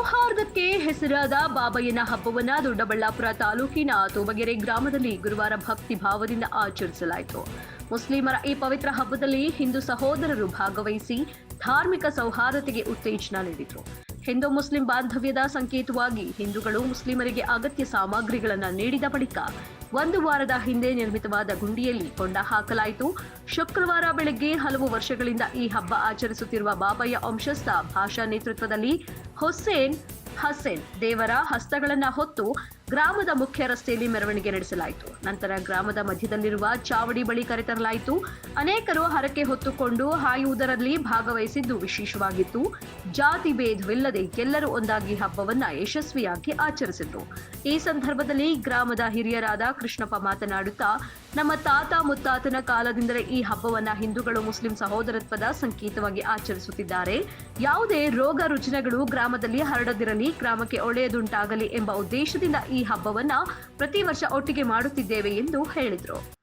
ಸೌಹಾರ್ದಕ್ಕೆ ಹೆಸರಾದ ಬಾಬಯ್ಯನ ಹಬ್ಬವನ್ನ ದೊಡ್ಡಬಳ್ಳಾಪುರ ತಾಲೂಕಿನ ತೋಬಗೆರೆ ಗ್ರಾಮದಲ್ಲಿ ಗುರುವಾರ ಭಕ್ತಿ ಭಾವದಿಂದ ಆಚರಿಸಲಾಯಿತು. ಮುಸ್ಲಿಮರ ಈ ಪವಿತ್ರ ಹಬ್ಬದಲ್ಲಿ ಹಿಂದೂ ಸಹೋದರರು ಭಾಗವಹಿಸಿ ಧಾರ್ಮಿಕ ಸೌಹಾರ್ದತೆಗೆ ಉತ್ತೇಜನ ನೀಡಿದರು. ಹಿಂದೂ ಮುಸ್ಲಿಂ ಬಾಂಧವ್ಯದ ಸಂಕೇತವಾಗಿ ಹಿಂದೂಗಳು ಮುಸ್ಲಿಮರಿಗೆ ಅಗತ್ಯ ಸಾಮಗ್ರಿಗಳನ್ನು ನೀಡಿದ ಬಳಿಕ ಒಂದು ವಾರದ ಹಿಂದೆ ನಿರ್ಮಿತವಾದ ಗುಂಡಿಯಲ್ಲಿ ಕೊಂಡ ಹಾಕಲಾಯಿತು. ಶುಕ್ರವಾರ ಬೆಳಗ್ಗೆ ಹಲವು ವರ್ಷಗಳಿಂದ ಈ ಹಬ್ಬ ಆಚರಿಸುತ್ತಿರುವ ಬಾಬಯ್ಯ ವಂಶಸ್ಥ ಭಾಷಾ ನೇತೃತ್ವದಲ್ಲಿ ಹಸೇನ್ ದೇವರ ಹಸ್ತಗಳನ್ನ ಹೊತ್ತು ಗ್ರಾಮದ ಮುಖ್ಯ ರಸ್ತೆಯಲ್ಲಿ ಮೆರವಣಿಗೆ ನಡೆಸಲಾಯಿತು. ನಂತರ ಗ್ರಾಮದ ಮಧ್ಯದಲ್ಲಿರುವ ಚಾವಡಿ ಬಳಿ ಕರೆತರಲಾಯಿತು. ಅನೇಕರು ಹರಕೆ ಹೊತ್ತುಕೊಂಡು ಹಾಯುವುದರಲ್ಲಿ ಭಾಗವಹಿಸಿದ್ದು ವಿಶೇಷವಾಗಿತ್ತು. ಜಾತಿ ಭೇದವಿಲ್ಲದೆ ಎಲ್ಲರೂ ಒಂದಾಗಿ ಹಬ್ಬವನ್ನ ಯಶಸ್ವಿಯಾಗಿ ಆಚರಿಸಿದ್ರು. ಈ ಸಂದರ್ಭದಲ್ಲಿ ಗ್ರಾಮದ ಹಿರಿಯರಾದ ಕೃಷ್ಣಪ್ಪ ಮಾತನಾಡುತ್ತಾ, ನಮ್ಮ ತಾತ ಮುತ್ತಾತನ ಕಾಲದಿಂದಲೇ ಈ ಹಬ್ಬವನ್ನ ಹಿಂದೂಗಳು ಮುಸ್ಲಿಂ ಸಹೋದರತ್ವದ ಸಂಕೇತವಾಗಿ ಆಚರಿಸುತ್ತಿದ್ದಾರೆ. ಯಾವುದೇ ರೋಗ ರುಜಿನಗಳು ಗ್ರಾಮದಲ್ಲಿ ಹರಡದಿರಲಿ, ಗ್ರಾಮಕ್ಕೆ ಒಳ್ಳೆಯದುಂಟಾಗಲಿ ಎಂಬ ಉದ್ದೇಶದಿಂದ ಈ ಹಬ್ಬವನ್ನ ಪ್ರತಿ ವರ್ಷ ಒಟ್ಟಿಗೆ ಮಾಡುತ್ತಿದ್ದೇವೆ ಎಂದು ಹೇಳಿದರು.